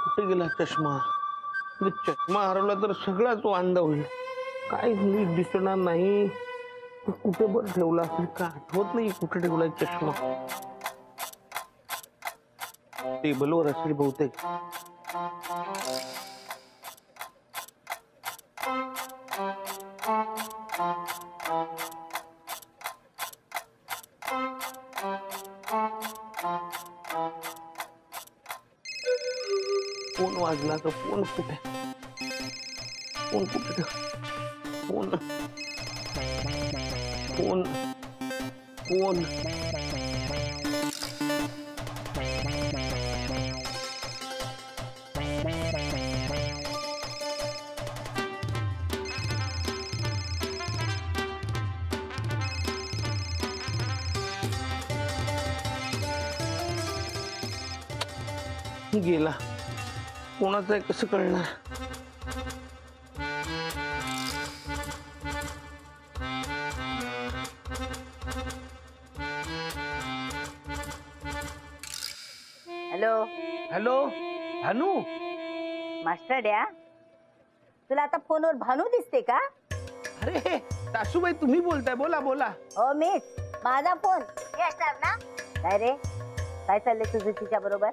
कुठे गेला चष्मा? चष्मा हरवला तर सगळाच वांदा होईल. काय नीट दिसणार नाही. कुठे बरं ठेवला असेल का आठवत नाही. कुठे ठेवलाय चष्मा? टेबलवर असेल बहुतेक. फोन वाजला तर फोन कुठे? फोन कुठे? फोन फोन फोन गेला. कोणाचं आहे कसं कळणार? Hello hello Bhanu. मास्टर डॅ, तुला आता फोनवर भानू दिसते का? अरे सासूबाई तुम्ही बोलताय. बोला बोला. हो मीच. माझा फोन हे असणार ना? काय रे, काय चाललंय तुझं तिच्या बरोबर?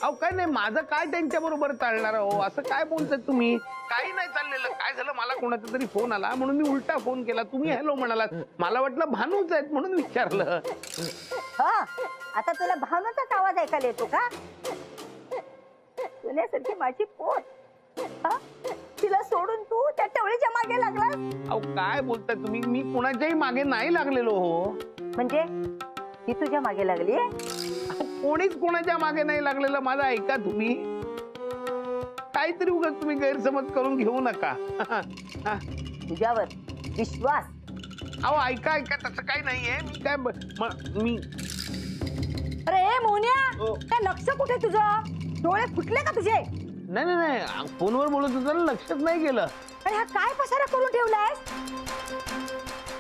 अहो काय नाही, माझं काय त्यांच्या बरोबर चालणार हो? असं काय बोलताय तुम्ही? काही नाही चाललेलं. काय झालं, मला कोणाचा तरी फोन आला म्हणून मी उलटा फोन केला. तुम्ही हॅलो म्हणालात, मला वाटलं भानूच आहेत म्हणून विचारलं. हा, आता तुला भानूचाच आवाज ऐकायला येतो का? तुझ्यासारखी माझी पोट, तिला सोडून तू त्या टवळीच्या मागे लागला. अहो काय बोलताय तुम्ही? मी कोणाच्याही मागे नाही लागलेलो हो. म्हणजे ती तुझ्या मागे लागली? कोणीच कोणाच्या मागे नाही लागलेलं. माझं ऐका तुम्ही. काहीतरी उगाच तुम्ही गैरसमज करून घेऊ नका. तुझ्यावर विश्वास. अहो ऐका ऐका, तसं काही नाहीये. मी काय मी अरे मोन्या, काय लक्ष कुठे तुझं? डोळे फुटले का तुझे? नाही नाही नाही, फोनवर बोलत होता, लक्षच नाही गेलं. अरे हा काय पसारा करून ठेवलाय?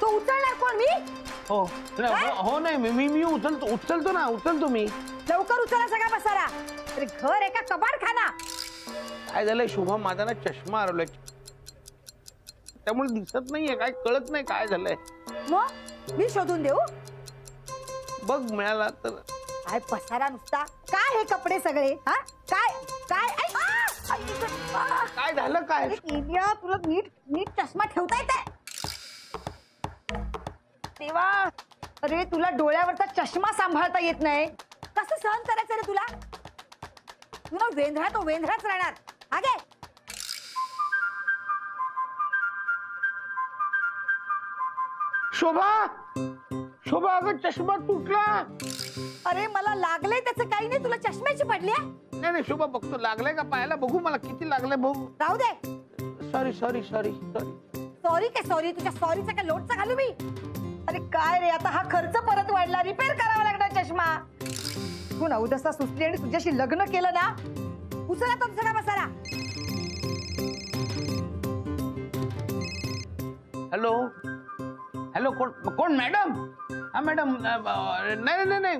तो उचलणार कोण? मी? हो हो नाही, मी उचलतो ना, उचलतो मी. लवकर उचला सगळा पसारा. अरे घर एका कबाड खाना. काय झालंय शुभम, माझा ना चष्मा हरवलाय, त्यामुळे दिसत नाहीये. काय कळत नाही काय झालंय. मग मी शोधून देऊ? बघ मिळाला तर. काय पसारा नुसता. काय हे कपडे सगळे? हा काय काय काय झालं काय? इंडिया, तुला नीट नीट चष्मा ठेवता येते तेव्हा? अरे तुला डोळ्यावरचा चष्मा सांभाळता येत नाही. कसं सहन करायचं रे तुला? तुला वेंधळा तो वेंधळाच राहणार. आगे शोभा, शोभा अगं चष्मा तुटला. अरे मला लागलंय त्याचं काही नाही. तुला चष्म्याची पडली? नाही नाही शोभा, बघतो लागलाय का पायाला. बघू मला किती लागलंय बघू. राहू दे. Sorry sorry sorry sorry. Sorry काय सॉरी? तुझ्या सॉरीचा काय लोटचा घालू मी? अरे काय रे, आता हा खर्च परत वाढला. रिपेअर करावा लागणार चष्मा. तू ना उदसा सुचली आणि तुझ्याशी लग्न केलं ना. उचला तो सगळा पसारा. हॅलो हॅलो, कोण मॅडम? हा मॅडम, नाही नाही नाही,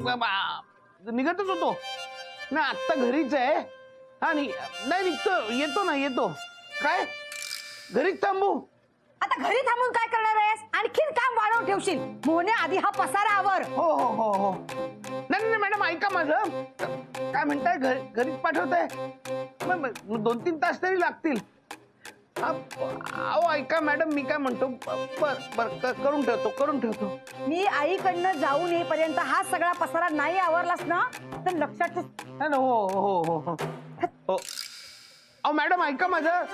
निघतच होतो ना, आत्ता घरीच आहे. हा नाही निघतो, येतो ना, येतो. काय घरीच थांबू? आता घरी थांबून काय करणार आहेस? आणखीन काम वाढवून ठेवशील. मोने आधी हा पसारा आवर. हो हो हो हो. नाही नाही मॅडम ऐका माझं. काय म्हणताय, घरीच पाठवताय? 2-3 तास तरी लागतील. अहो ऐका मॅडम, मी काय म्हणतो, करून ठेवतो. मी आईकडनं जाऊन येईपर्यंत हा सगळा पसारा नाही आवरलास ना तर लक्षात ठेव. हो हो हो हो हो. अहो मॅडम ऐका माझं.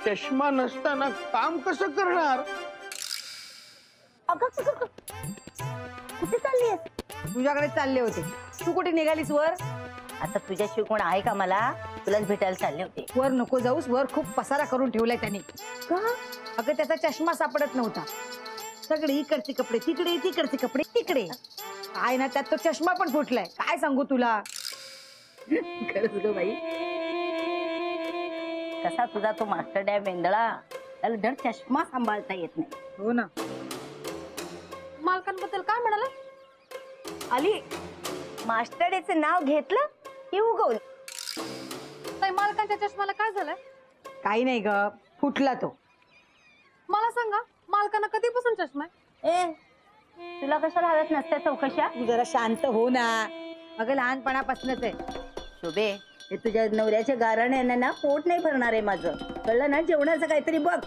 चष्मा नसताना काम कसं करणार? अगं कुठे चाललीस? तुझ्याकडे चालले होते. तू कुठे निघालीस वर? आता तुझ्याशी कोण आहे का? मला तुलाच भेटायला चालले होते. वर नको जाऊस. वर खूप पसारा करून ठेवलाय त्यांनी. का? अगं त्याचा चष्मा सापडत नव्हता. सगळे इकडचे कपडे तिकडे, तिकडचे कपडे तिकडे. काय ना त्यात तो चष्मा पण फुटलाय. काय सांगू तुला. खरंच ग बाई. कसा तुझा तो मास्टर डॅम वेंदळा, त्याला धड चष्मा सांभाळता येत नाही. हो ना. मालकांबद्दल काय म्हणाला? आली मास्टर डेचं नाव घेतलं की उगवलं. ताई, मालकांच्या चष्म्याला काय झालंय? काही नाही ग, फुटला तो. मला सांगा, मालकांना कधीपासून चष्मा आहे? ए, तुला कशाला हव्यात नसत्या चौकशा? तू जरा शांत हो ना. अगं लहानपणापासूनच आहे. शोभे, हे तुझ्या नवऱ्याच्या गाराण्यानं ना पोट नाही भरणार आहे माझं, कळलं ना? जेवणाचं काहीतरी बघ.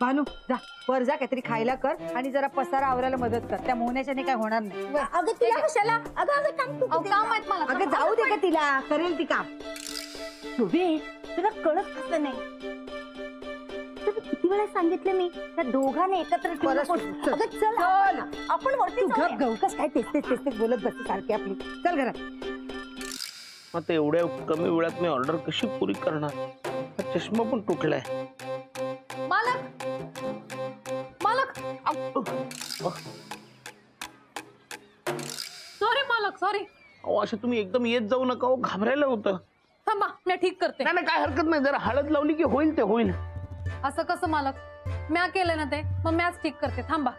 भानू, जा वर जा, काहीतरी खायला कर आणि जरा पसारा आवरायला मदत कर. त्या मोहण्याच्याने काय होणार नाही. अगं तिला कशाला? अगं काम अहो, काम आहेत मला. अगं जाऊ दे का तिला, करेल ती काम. शोभे, तुला कळत कसं नाही? तुला किती वेळा सांगितलं मी, त्या दोघांनी एकत्र ठेवलं. अगं चल आपण वरती जाऊया. कस काय तेच बोलत बसते सारखी आपली. चल घरात. आता एवढ्या कमी वेळात मी ऑर्डर कशी पुरी करणार? हा चष्मा पण तुटलाय. मालक, मालक, सॉरी मालक, सॉरी. अहो असं तुम्ही एकदम येत जाऊ नका हो, घाबरायला होतं. थांबा, मी ठीक करते. नाही काय हरकत नाही, जरा हळद लावली की होईल ते होईल. असं कसं मालक? म्या केलं ना ते, मग मॅच ठीक करते. थांबा.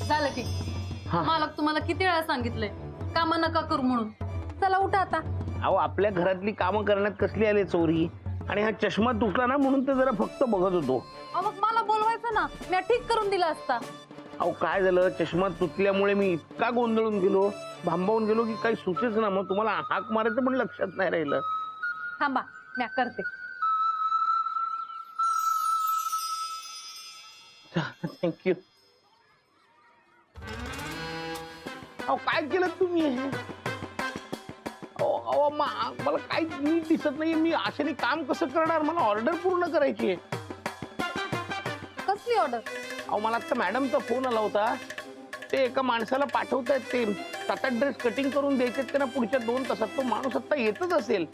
झालं ठीक. हा. मालक, तुम्हाला किती वेळा सांगितलंय कामा नका करू म्हणून. चला उठा आता. अहो आपल्या घरातली कामं करण्यात कसली आली चोरी? आणि हा चष्मा तुटला ना म्हणून ते जरा फक्त बघत होतो. अहो मग मला बोलवायचं ना, म्या ठीक करून दिला असता. अहो काय झालं, चष्मा तुटल्यामुळे मी इतका गोंधळून गेलो, भांबावून गेलो की काही सुचेच ना. मग तुम्हाला हाक मारायचं पण लक्षात नाही राहिलं. थांबा, म्या करते. थँक्यू. अहो काय केलं तुम्ही हे? अहो मला काहीच नीट दिसत नाही. मी अशाने काम कसं करणार? मला ऑर्डर पूर्ण करायची आहे. कसली ऑर्डर? अहो मला आता मॅडमचा फोन आला होता. ते एका माणसाला पाठवतायत, ते 7-8 ड्रेस कटिंग करून द्यायचे त्यांना पुढच्या 2 तासात. तो माणूस आता येतच असेल.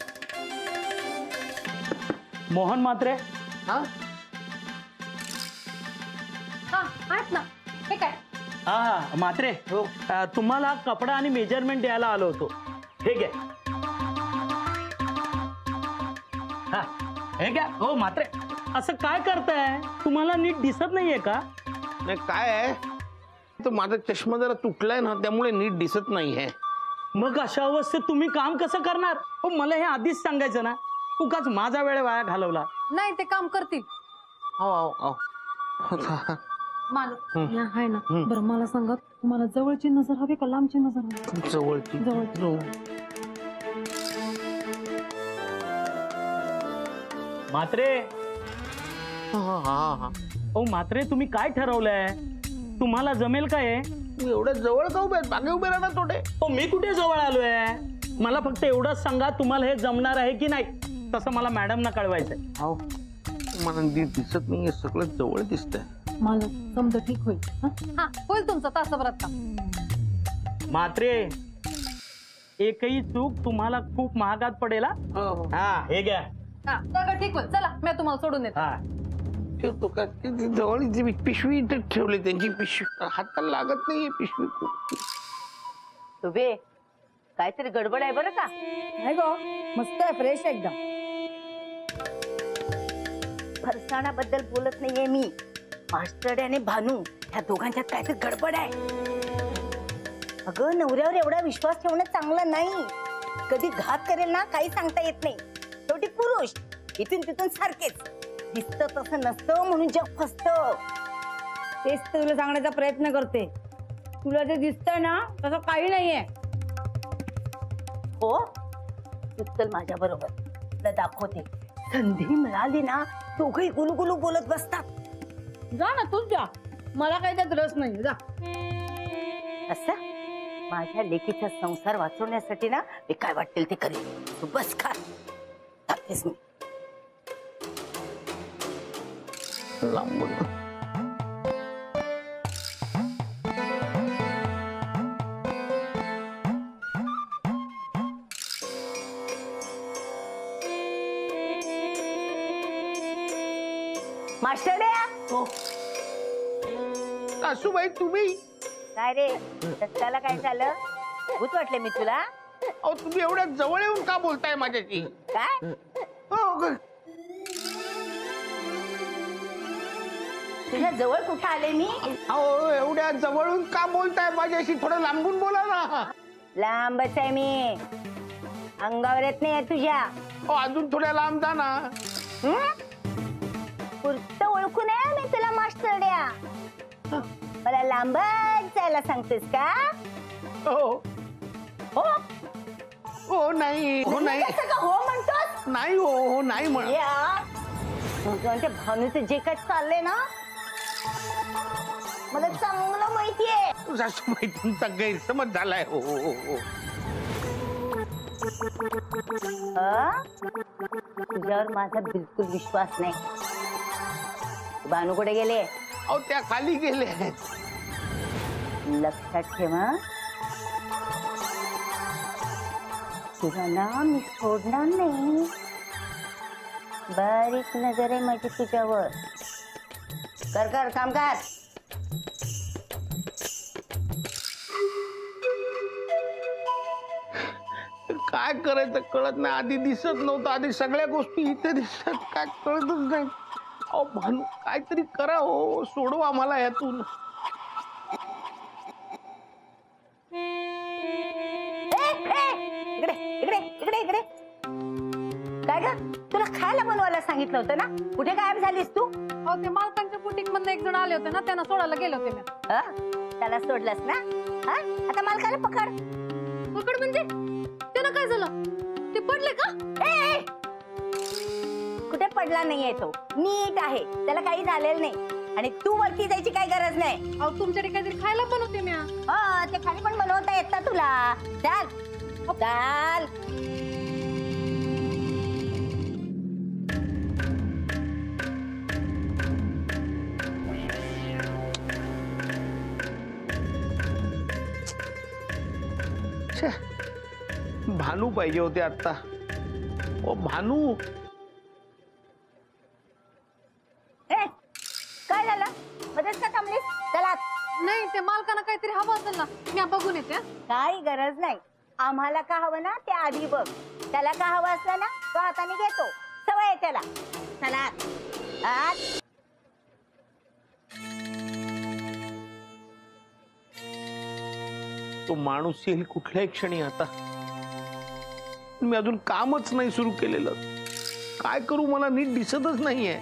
मोहन म्हात्रे. हा हा आहेत ना. हे काय? हा म्हात्रे, हो. तुम्हाला कपडा आणि मेजरमेंट द्यायला आलो होतो. हे घ्या. हा हे घ्या. हो म्हात्रे, असं काय करताय? तुम्हाला नीट दिसत नाहीये का? नाही काय आहे, तो माझा चष्मा जरा तुटलाय ना, त्यामुळे नीट दिसत नाही आहे. मग अशा अवस्थेत तुम्ही काम कसं करणार? हो मला हे आधीच सांगायचं ना. उगाच माझा वेळ वाया घालवला. नाही, ते काम करतील. मालक, या आहे ना. बरं मला सांगा, तुम्हाला जवळची नजर हवी का लांबची नजर हवी? जवळची. म्हात्रे, हो म्हात्रे, तुम्ही काय ठरवलंय? तुम्हाला जमेल काय? एवढ्या जवळ का उभे आहेत? मागे उभे राहा ना थोडे. हो मी कुठे जवळ आलोय? मला फक्त एवढंच सांगा, तुम्हाला हे जमणार आहे की नाही. तसं मला मॅडमना कळवायचंय. हो मला नीट दिसत नाहीये, सगळं जवळ दिसतंय. मालक, समजा ठीक होईल. हा होईल तुमचं तासाभरात काम. म्हात्रे, एकही चूक तुम्हाला खूप महागात पडेल. हा हे घ्या. हा सगळं ठीक होईल. चला, मी तुम्हाला सोडून येते. हा ठेवतो का? जवळ पिशवी इथे ठेवली, त्यांची पिशवी हाताला लागत नाहीये पिशवी. शोभे, काहीतरी गडबड आहे बरं का? नाही गो, मस्त आहे, फ्रेश एकदम. फरसाणाबद्दल बोलत नाहीये मी. मास्टर आणि भानू ह्या दोघांच्यात काहीतरी गडबड आहे. अगं नवऱ्यावर एवढा विश्वास ठेवणं चांगलं नाही. कधी घात करेल ना, काही सांगता येत नाही. शेवटी पुरुष इथून तिथून सारखेच दिसतं, तसं नसतं म्हणून जग फसतं. तेच तुला सांगण्याचा प्रयत्न करते. तुला जे दिसतंय ना, तसं काही नाहीये. हो, तू चल माझ्या बरोबर, तुला दाखवते. संधी मिळाली ना, दोघही गुलगुलू बोलत बसतात. जा ना, तूच जा. मला काही त्यात रस नाही. जा. असं माझ्या लेकीचा संसार वाचवण्यासाठी ना, मी काय वाटेल ते करेन. तू बस खा. दाखतेस मी. लांबून मास्टर हो. सासूबाई तुम्ही? काय रे, त्याला काय झालं? भूत वाटले मी तुला? अहो तुम्ही एवढ्या जवळ येऊन का बोलताय माझ्याशी? काय हो, तुझ्या जवळ कुठे आले मी? अहो एवढ्या जवळून का बोलताय माझ्याशी? थोडं लांबून बोला ना. लांबच आहे मी, अंगावर येत नाही तुझ्या. अहो अजून थोड्या लांब जा ना. पुरतं ओळखू नये मी तुला मास्टरड्या. मला लांबच जायला सांगतेस का? हो हो हो नाही हो नाही कसं का हो म्हणतोस? नाही हो हो नाही म्हण. तुझ्या भावनेचं जे काय चाललंय ना मला चांगलं माहितीये. सासूबाई तुमचा गैरसमज झालाय. हो हो हो. तुझ्यावर माझा बिलकुल विश्वास नाही. भानू कुठे गेले? अहो त्या खाली गेले आहेत. लक्षात ठेवा, तुला ना मी सोडणार नाही. बारीक नजर आहे माझी तुझ्यावर. कर कर काम कर. काय करायचं कळत नाही. आधी दिसत नव्हतं. आधी सगळ्या गोष्टी इथे दिसतात. काय कळतच नाही. अहो भानू काहीतरी करा हो. सोडवा मला यातून. इकडे इकडे इकडे इकडे. काय ग, तुला खायला बनवायला सांगितलं होतं ना? कुठे गायब झालीस तू? अहो ते मालकांच्या बुटीक मधनं एक जण आले होते ना, त्यांना सोडायला गेले होते मी. त्याला सोडलंस ना? आता मालकाला पकड. पकड म्हणजे? त्यांना काय झालं? ते पडले का? कुठे पडला नाहीये तो, नीट आहे. त्याला काही झालेलं नाही. आणि तू वरती जायची काही गरज नाही. अहो तुमच्याकडे काहीतरी खायला बनवते मी. ते खाली पण बनवता येत ना तुला. चाल चाल. भानू पाहिजे होते आता. ओ भानू. काय झालं? मध्येच का थांबलीस? चला. नाही ते मालकांना काहीतरी हवं असेल ना, मी बघून येते. काही गरज नाही. आम्हाला का हवं ना ते आधी बघ. त्याला का हवं असलं ना तो हाताने घेतो. सवय आहे त्याला. चला आत. तो माणूस येईल कुठल्याही क्षणी आता. मी अजून कामच नाही सुरू केलेलं. काय करू मला नीट दिसतच नाहीये.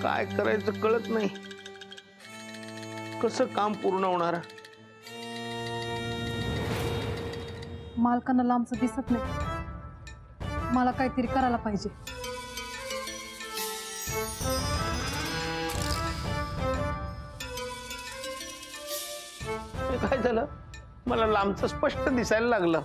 काय करायचं कळत नाही. कसं काम पूर्ण होणार? मालकांना लांबच दिसत नाही. मला काहीतरी करायला पाहिजे. काय झालं? मला लांबचं स्पष्ट दिसायला लागलं.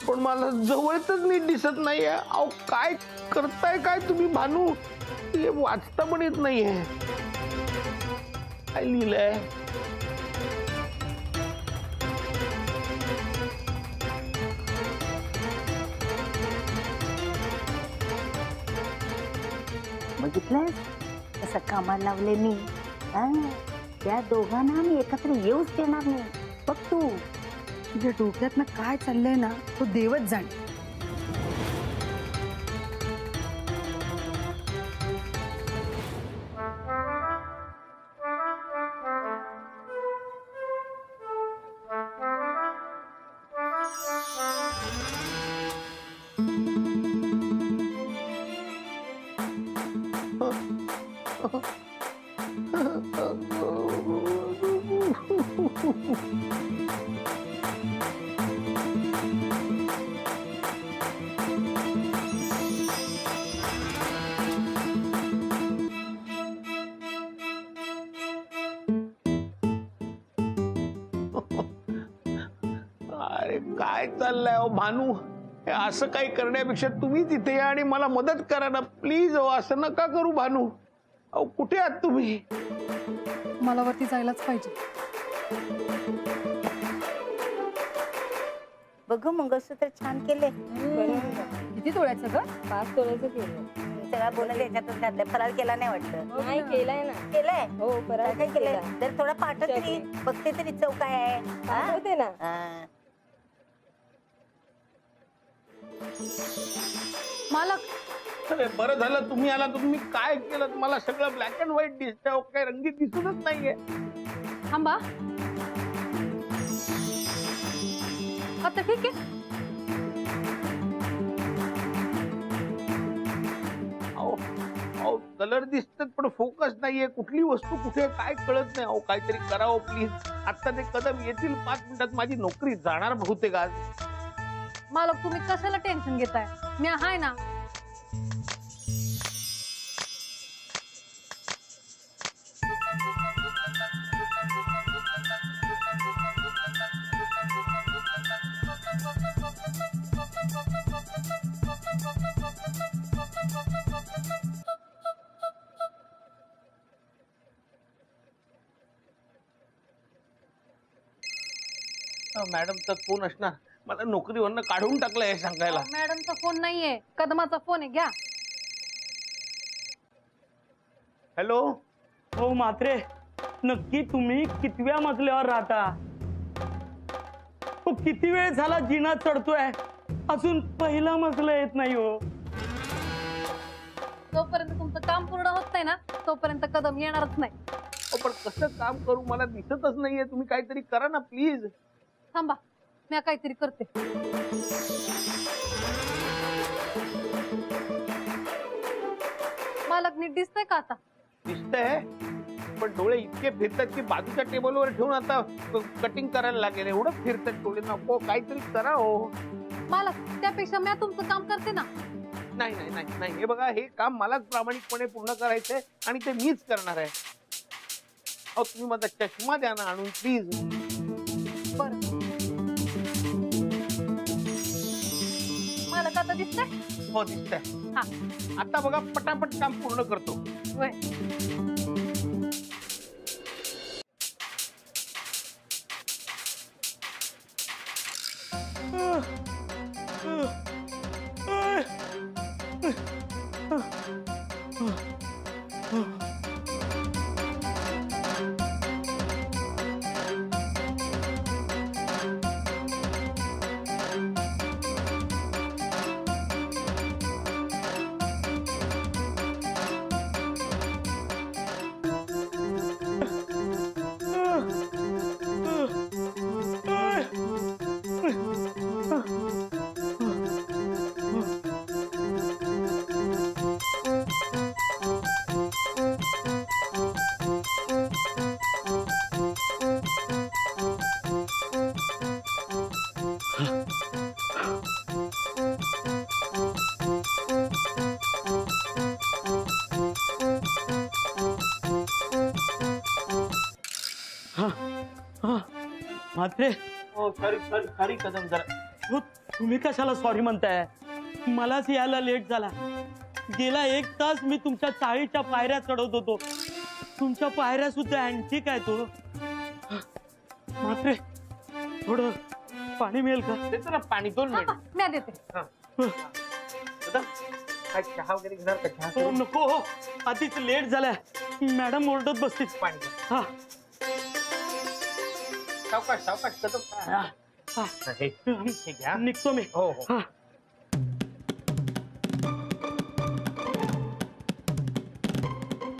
पण मला जवळच नीट दिसत नाहीये. अहो काय करताय काय तुम्ही भानू? हे वाचता पण येत नाहीये. काय लिहिलंय? बघितलं कसं कामाला लावले मी. त्या दोघांना मी एकत्र येऊच देणार नाही. बघ तू. तुझ्या डोक्यात ना काय चाललंय ना तो देवच जाणे. अरे काय चाललंय हो भानू? हे असं काही करण्यापेक्षा तुम्हीच इथे या आणि मला मदत करा ना प्लीज. हो असं नका करू भानू. अहो कुठे आहात तुम्ही? मला वरती जायलाच पाहिजे. बघ मंगळसूत्र छान केले. किती तोळ्याचं ग? 5 तोळ्याचं केलं. सगळा बोनस याच्यातच घातलाय. फराळ केला नाही वाटतं? नाही केलाय ना. केलंय? हो फराळ काय केलंय? तर थोडा पाठव तरी, बघते तरी चव काय आहे. हा? होते ना. हा. मालक अरे बरं झालं तुम्ही आला. तुम्ही काय केलं? मला सगळं ब्लॅक अँड व्हाईट दिसतंय, काय रंगीत दिसूनच नाहीये. थांबा. आता ठीक आहे. अहो कलर दिसतात पण फोकस नाहीये. कुठली वस्तू कुठे काय कळत नाही. अहो काहीतरी करावं प्लीज. आता ते कदम येतील 5 मिनिटात, माझी नोकरी जाणार बहुतेक आज. मालक तुम्ही कशाला टेन्शन घेताय? मी आहे ना. मॅडमचा फोन असणार. मला नोकरीवरनं काढून टाकलं हे सांगायला. मॅडमचा फोन नाहीये, कदमाचा फोन आहे. घ्या. हॅलो. हो म्हात्रे, नक्की तुम्ही कितव्या मजल्यावर राहता? हो किती वेळ झाला जिना चढतोय, अजून पहिला मजला येत नाही हो. जोपर्यंत तुमचं काम पूर्ण होत नाही ना, तोपर्यंत कदम येणारच नाही. पण कसं काम करू मला दिसतच नाहीये. तुम्ही काहीतरी करा ना प्लीज. थांबा, मी काहीतरी करते. मालक नीट दिसतंय का आता? दिसतंय पण डोळे इतके फिरतात की बाजूच्या टेबलवर ठेवून आता कटिंग करायला लागेल. एवढं फिरतात डोळे. नको काहीतरी करा हो. मालक त्यापेक्षा मी तुमचं काम करते ना. नाही नाही नाही नाही, हे बघा, हे काम मलाच प्रामाणिकपणे पूर्ण करायचंय आणि ते मीच करणार आहे. अहो तुम्ही माझा चष्मा द्या ना आणून प्लीज. बरं. मालक आता दिसतंय? हो दिसतंय. हा. आता बघा पटापट काम पूर्ण करतो. होय. म्हात्रे, हो सॉरी सॉरी सॉरी कदम जरा. हो तुम्ही कशाला सॉरी म्हणताय? मलाच यायला लेट झाला. गेला 1 तास मी तुमच्या चाळीच्या पायऱ्या चढवत होतो. तुमच्या पायऱ्या सुद्धा अँटिक आहे तो. म्हात्रे, थोडं पाणी मिळेल का? देतो ना पाणी. 2 हा, मिनिट. मी देते. काय चहा वगैरे घेणार का? चहा हो नको हो, आधीच लेट झालाय. मॅडम ओरडत बसतील. पाणी घ्या. हा सावकाश सावकाश कदम. हा. हे घ्या. निघतो मी. हो हो. हा.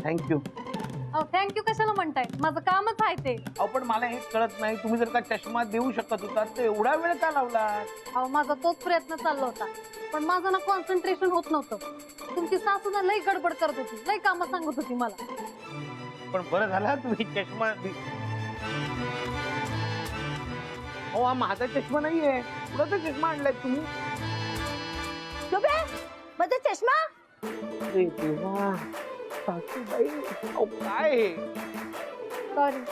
थँक्यू. अहो थँक्यू कशाला म्हणताय? माझं कामच आहे ते. अहो पण मला हे कळत नाही, तुम्ही जर का चष्मा देऊ शकत होता तर एवढा वेळ का लावला? अहो माझा तोच प्रयत्न चालला होता, पण माझं ना कॉन्सन्ट्रेशन होत नव्हतं. तुमची सासू ना लई गडबड करत होती, लई कामं सांगत होती मला. पण बरं झालं तुम्ही चष्मा. हो हा माझा चष्मा नाहीये. कुणाचा चष्मा आणलाय तुम्ही? शुभे, माझा चष्मा. अरे देवा, सासूबाई, अहो काय हे? सॉरी.